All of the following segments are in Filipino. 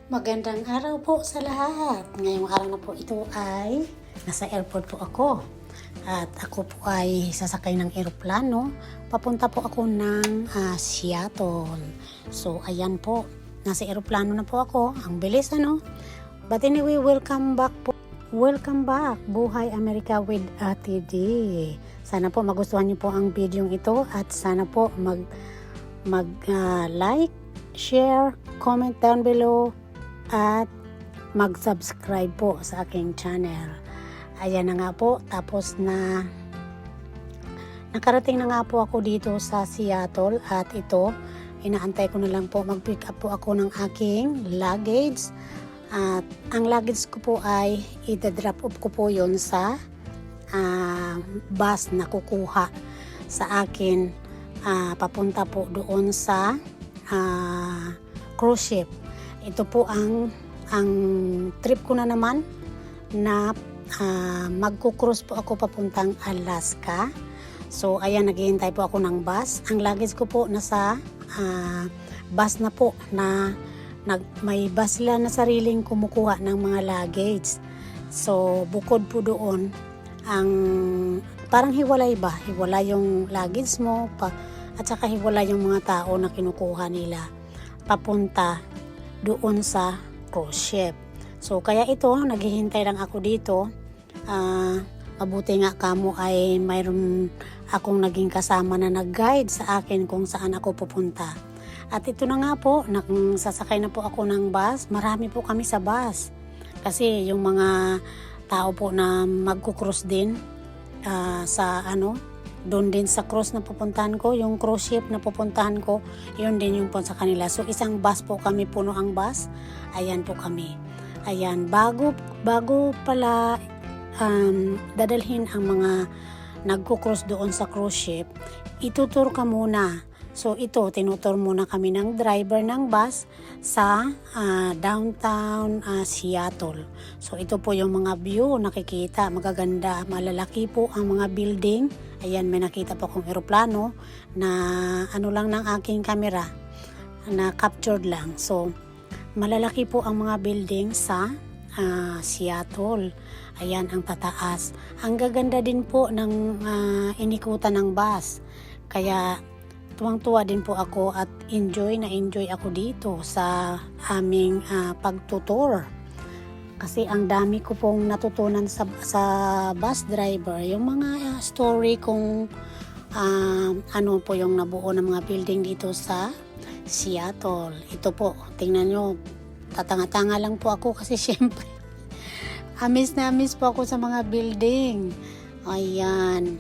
Magandang araw po sa lahat. Ngayong araw na po ito ay nasa airport po ako. At ako po ay sasakay ng eroplano. Papunta po ako ng Seattle. So ayan po, nasa eroplano na po ako. Ang bilis ano. But anyway, welcome back po. Welcome back, Buhay Amerika with Ate D. Sana po magustuhan niyo po ang video ito at sana po like, share, comment down below at mag-subscribe po sa aking channel. Ayan na nga po, tapos na nakarating na nga po ako dito sa Seattle at ito, inaantay ko na lang po, mag-pick up po ako ng aking luggage. At ang luggage ko po ay i-drop off ko po yon sa bus na kukuha sa akin papunta po doon sa cruise ship. Ito po ang trip ko na naman na magko-cruise po ako papuntang Alaska. So ayan, naghihintay po ako ng bus. Ang luggage ko po nasa bus na po na may bus sila na sariling kumukuha ng mga luggage. So bukod po doon, ang parang hiwalay ba? Hiwalay yung luggage mo at saka hiwalay yung mga tao na kinukuha nila papunta doon sa cruise ship. So kaya ito, naghihintay lang ako dito. Mabuti nga kamo ay mayroon akong naging kasama na nag-guide sa akin kung saan ako pupunta. At ito na nga po, sasakay na po ako ng bus. Marami po kami sa bus. Kasi yung mga tao po na magko-cruise din doon din sa cruise na pupuntahan ko, yung cruise ship na pupuntahan ko, yun din yung po sa kanila. So isang bus po kami, puno ang bus. Ayan po kami. Ayan, bago pala dadalhin ang mga nagko-cruise doon sa cruise ship, itutur ka muna. So ito, tinutur muna kami ng driver ng bus sa downtown Seattle. So ito po yung mga view, nakikita, magaganda, malalaki po ang mga building. Ayan, may nakita po akong eroplano na ano lang ng aking camera, na captured lang. So malalaki po ang mga building sa Seattle. Ayan, ang tataas. Ang gaganda din po ng inikutan ng bus. Kaya tuwang-tuwa din po ako at enjoy ako dito sa aming pagtutur. Kasi ang dami ko pong natutunan sa bus driver. Yung mga story kung ano po yung nabuo ng mga building dito sa Seattle. Ito po, tingnan nyo. Tatanga-tanga lang po ako kasi syempre amis po ako sa mga building. Ayan.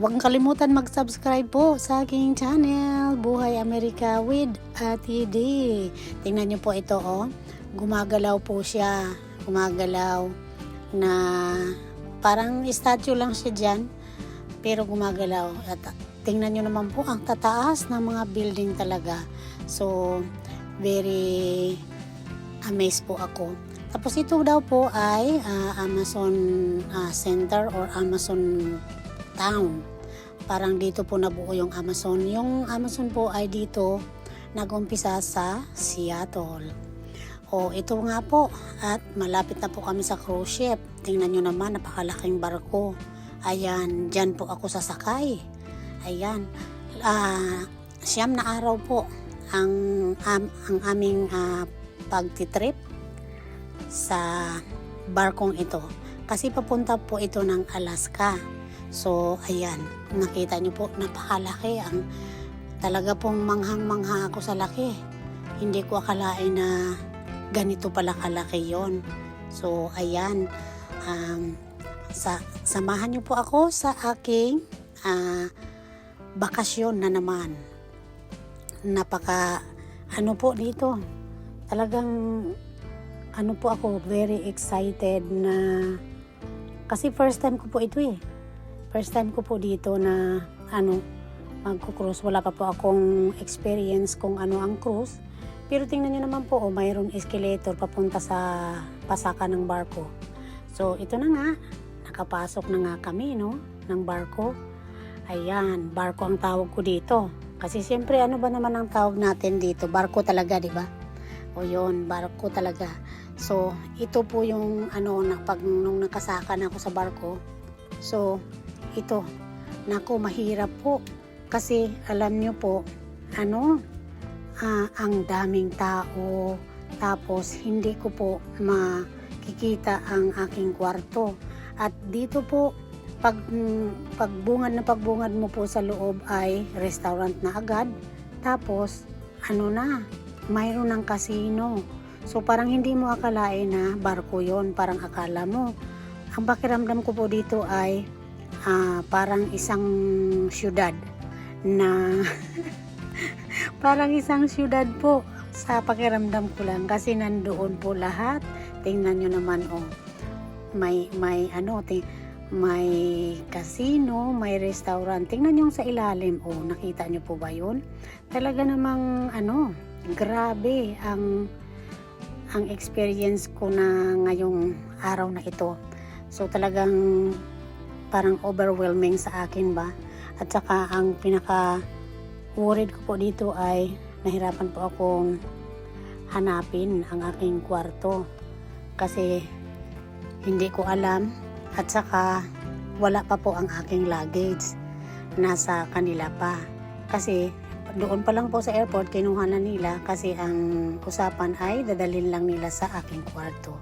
Huwag kalimutan mag-subscribe po sa aking channel, Buhay Amerika with Ate D. Tingnan nyo po ito, oh. Gumagalaw po siya. Gumagalaw na parang statue lang siya dyan. Pero gumagalaw. At tingnan nyo naman po ang tataas ng mga building talaga. So, very amazed po ako. Tapos ito daw po ay Amazon Center or Amazon Town. Parang dito po nabuo yung Amazon. Yung Amazon po ay dito nag-umpisa sa Seattle. O ito nga po, at malapit na po kami sa cruise ship. Tingnan nyo naman, napakalaking barko. Ayan, dyan po ako sasakay. Ayan, 9 na araw po ang aming pagtitrip sa barkong ito. Kasi papunta po ito ng Alaska. So, ayan, nakita nyo po, napakalaki. Talaga pong manghang-mangha ako sa laki. Hindi ko akalain na ganito pala kalaki yon. So, ayan, samahan nyo po ako sa aking bakasyon na naman. Ano po dito, talagang ano po ako, very excited na kasi first time ko po ito first time ko po dito na magko-cruise. Wala pa po akong experience kung ano ang cruise, pero tingnan nyo naman po, mayroong escalator papunta sa pasakan ng barko. So ito na nga, nakapasok na nga kami ng barko. Ayan, barko ang tawag ko dito. Kasi siyempre, ano ba naman ang tawag natin dito? Barko talaga, di ba? O yun, barko talaga. So, ito po yung nung nakasaka na ako sa barko. So, ito. Naku, mahirap po. Kasi, alam nyo po, ang daming tao. Tapos, hindi ko po makikita ang aking kwarto. At dito po, pagbungad mo po sa loob ay restaurant na agad. Tapos, mayroon ng casino. So, parang hindi mo akalain na barko yon. Parang akala mo. Ang pakiramdam ko po dito ay parang isang syudad na parang isang syudad po sa pakiramdam ko lang. Kasi nandoon po lahat. Tingnan nyo naman, may casino, may restaurant. Tingnan nyo sa ilalim. Nakita nyo po ba yun? Talaga namang grabe ang experience ko na ngayong araw na ito. So talagang parang overwhelming sa akin ba. At saka ang pinaka worried ko po dito ay nahirapan po akong hanapin ang aking kwarto. Kasi hindi ko alam. At saka wala pa po ang aking luggage. Nasa kanila pa. Kasi doon pa lang po sa airport, kinuha na nila kasi ang usapan ay dadalhin lang nila sa aking kwarto.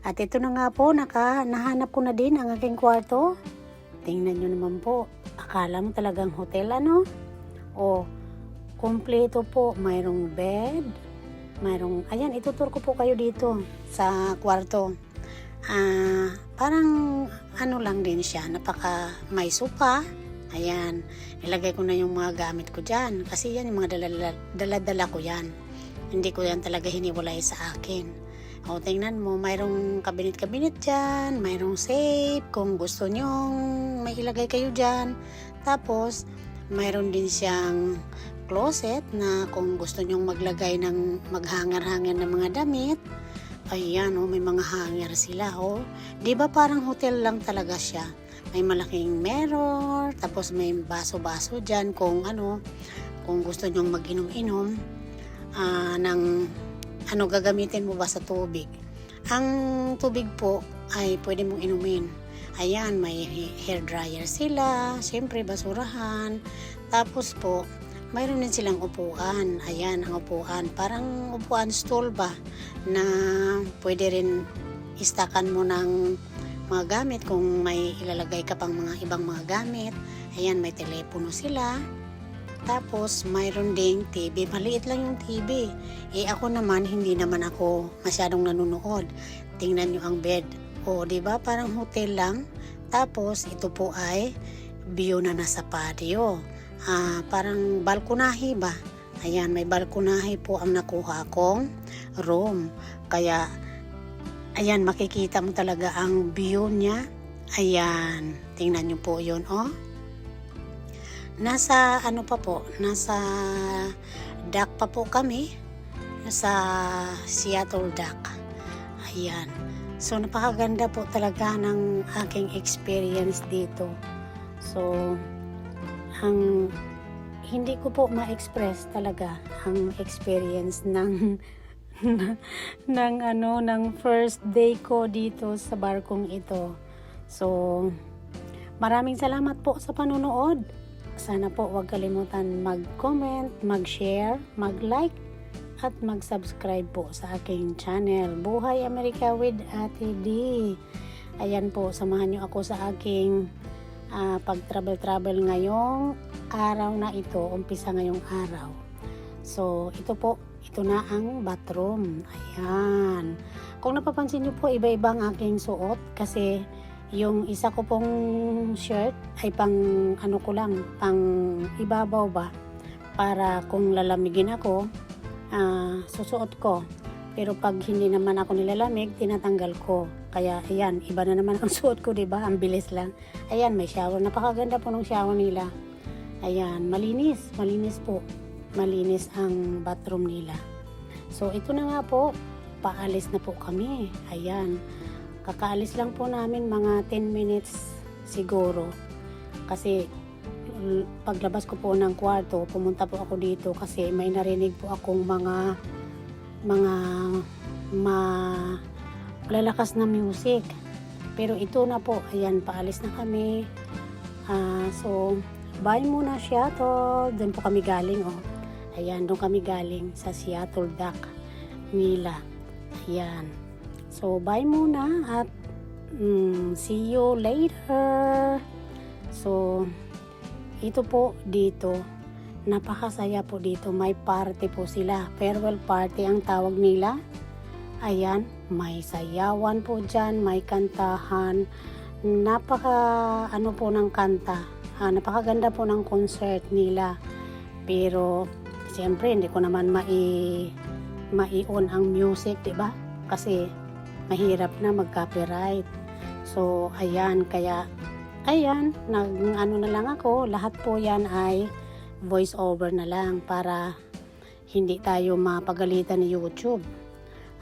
At ito na nga po, nahanap ko na din ang aking kwarto. Tingnan nyo naman po, akala mo talagang hotel kompleto po, mayroong bed, ayan, itutur ko po kayo dito sa kwarto. Parang lang din siya, may sofa. Ayan, nilagay ko na yung mga gamit ko dyan. Kasi yan, yung mga dala-dala ko yan. Hindi ko yan talaga hiniwalay sa akin. Tingnan mo, mayroong kabinet-kabinet dyan, mayroong safe, kung gusto nyong may ilagay kayo dyan. Tapos, mayroon din siyang closet na kung gusto nyong maghanger-hanger ng mga damit. Ayan, may mga hanger sila. Di ba parang hotel lang talaga siya? May malaking mirror, tapos may baso-baso dyan kung gusto nyong mag-inom-inom ng gagamitin mo ba sa tubig. Ang tubig po ay pwede mong inumin. Ayan, may hair dryer sila, siyempre basurahan. Tapos po, mayroon din silang upuan. Ayan, ang upuan. Parang upuan stool ba na pwede rin istakan mo ng mga gamit kung may ilalagay ka pang mga ibang mga gamit. Ayan, may telepono sila. Tapos mayroon ding TV. Maliit lang yung TV. Ako naman, hindi naman ako masyadong nanonood. Tingnan nyo ang bed. Di ba? Parang hotel lang. Tapos ito po ay view na nasa patio. Parang balkonahe ba? Ayan, may balkonahe po ang nakuha kong room. Kaya ayan, makikita mo talaga ang view niya. Ayan, tingnan nyo po yun, Nasa nasa dock pa po kami. Nasa Seattle dock. Ayan. So, napakaganda po talaga ng aking experience dito. So, hindi ko po ma-express talaga ang experience ng ng first day ko dito sa barkong ito. So, maraming salamat po sa panonood. Sana po huwag kalimutan mag-comment, mag-share, mag-like, at mag-subscribe po sa aking channel, Buhay Amerika with Ate D. Ayan po, samahan niyo ako sa aking pag-travel ngayong araw na ito, umpisa ngayong araw. So, ito na ang bathroom. Ayan. Kung napapansin niyo po, iba-iba ang aking suot kasi yung isa ko pong shirt ay pang pang ibabaw ba, para kung lalamigin ako, susuot ko. Pero pag hindi naman ako nilalamig, tinatanggal ko. Kaya ayan, iba na naman ang suot ko, diba? Ang bilis lang. Ayan, may shower. Napakaganda po ng shower nila. Ayan, malinis po. Malinis ang bathroom nila. So, ito na nga po. Paalis na po kami. Ayan. Kakaalis lang po namin mga 10 minutes siguro. Kasi paglabas ko po ng kwarto, pumunta po ako dito kasi may narinig po akong mga mga malalakas na music. Pero ito na po, ayan, paalis na kami. So, bye muna Seattle. Doon po kami galing, oh. Ayan, doon kami galing sa Seattle Dock, Mila. Ayan. So, bye muna at see you later. So, ito po dito. Napakasaya po dito. May party po sila. Farewell party ang tawag nila. Ayan, may sayawan po dyan, may kantahan. Ano po ng kanta. Napakaganda po ng concert nila. Pero, siyempre, hindi ko naman mai-on ang music, diba? Kasi, mahirap na mag-copyright. So, ayan, kaya, ayan, ano na lang ako, lahat po yan ay voice over na lang para hindi tayo mapagalitan ni YouTube.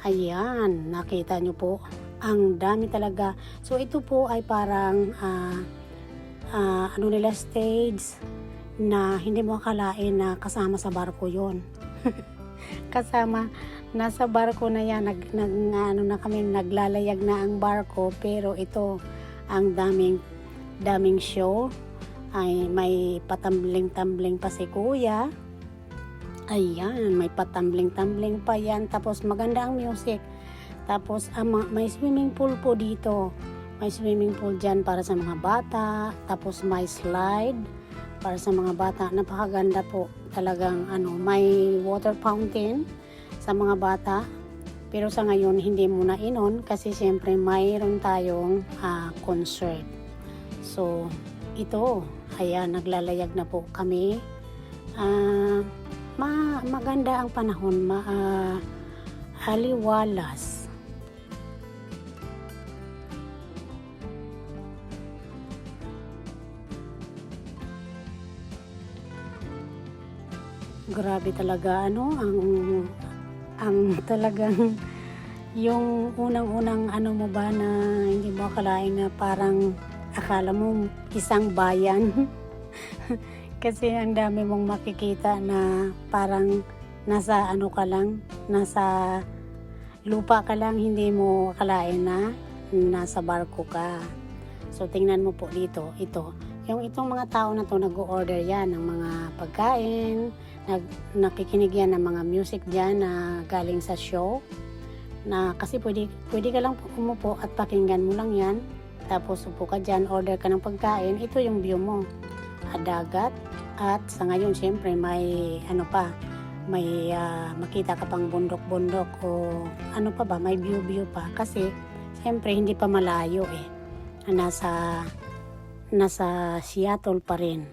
Ayan, nakita nyo po, ang dami talaga. So, ito po ay parang, ano nila, stage na hindi mo akalain na kasama sa barko yon. Kasama, nasa barko na yan, ano na kami, naglalayag na ang barko, pero ito, ang daming show, ay may patambling-tambling pa si kuya. Ayan, may patambling-tambling pa yan. Tapos maganda ang music. Tapos may swimming pool po dito. May swimming pool dyan para sa mga bata. Tapos may slide para sa mga bata. Napakaganda po. Talagang may water fountain sa mga bata. Pero sa ngayon, hindi muna inon kasi siyempre mayroon tayong concert. So, ito. Ayan, naglalayag na po kami. Maganda ang panahon, aliwalas. Grabe talaga ang talagang yung unang-unang mo ba na hindi mo akalain na parang akala mo isang bayan. Kasi ang dami mong makikita na parang nasa ka lang, nasa lupa ka lang, hindi mo akalain na nasa barko ka. So tingnan mo po dito, itong mga tao na to nag-o-order yan ng mga pagkain, nakikinig yan ng mga music dyan na galing sa show. Na kasi pwede ka lang umupo at pakinggan mo lang yan. Tapos upo ka dyan, order ka ng pagkain, ito yung view mo. Dagat at sa ngayon syempre may may makita ka pang bundok-bundok o may view pa kasi syempre hindi pa malayo nasa Seattle pa rin.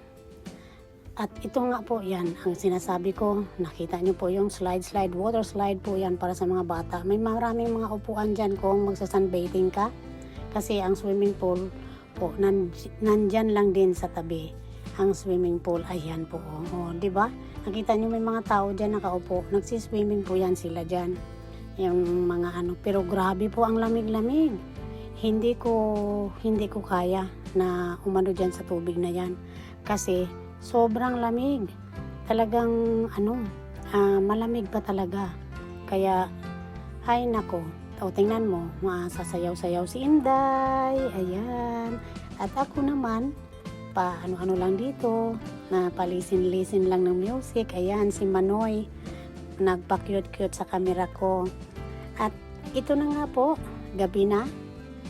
At ito nga po yan ang sinasabi ko, nakita nyo po yung water slide po yan para sa mga bata. May maraming mga upuan dyan kung magsasunbathing ka kasi ang swimming pool po nandyan lang din sa tabi. Ang swimming pool, ayan po. Di ba? Nakita niyo may mga tao diyan nakaupo. Nagsi-swimming po yan sila diyan. Yung mga pero grabe po ang lamig-lamig. Hindi ko kaya na umano diyan sa tubig na yan. Kasi sobrang lamig. Talagang malamig pa talaga. Kaya ay nako. Tingnan mo, sasayaw-sayaw si Inday. Ayan. At ako naman ano lang dito, na palisin-lisin lang ng music. Ayan, si Manoy, nagpa-cute-cute sa camera ko. At ito na nga po, gabi na,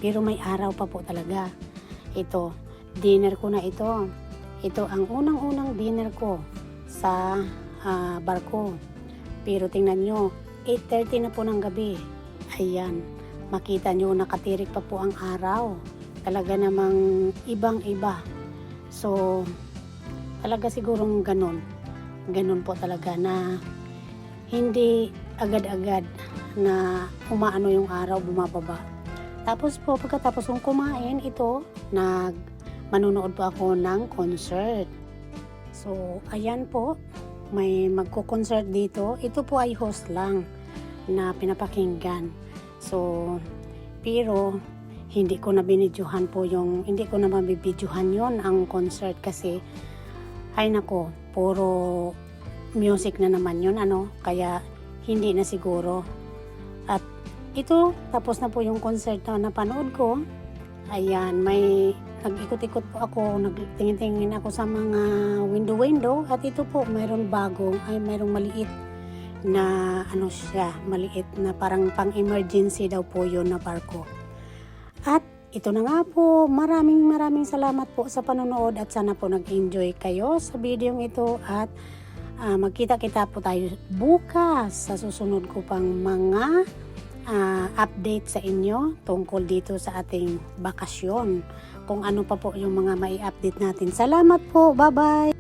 pero may araw pa po talaga. Ito, dinner ko na ito. Ito ang unang-unang dinner ko sa barko. Pero tingnan nyo, 8:30 na po ng gabi. Ayan, makita nyo, nakatirik pa po ang araw. Talaga namang ibang-iba. So, talaga sigurong ganun po talaga na hindi agad-agad na umaano yung araw, bumababa. Tapos po, pagkatapos kong kumain, manunood po ako ng concert. So, ayan po, may magko-concert dito. Ito po ay host lang na pinapakinggan. So, pero hindi ko na binidyohan hindi ko na mabibidyohan yon ang concert kasi ay nako, puro music na naman yun kaya hindi na siguro. At ito, tapos na po yung concert na napanood ko. Ayan, may nag-ikot-ikot po ako, nagtingin-tingin ako sa mga window at ito po, mayroong maliit na maliit na parang pang-emergency daw po yun na barko. At ito na nga po, maraming salamat po sa panonood at sana po nag-enjoy kayo sa video ito at magkita-kita po tayo bukas sa susunod ko pang mga update sa inyo tungkol dito sa ating bakasyon. Kung ano pa po yung mga mai-update natin. Salamat po. Bye-bye!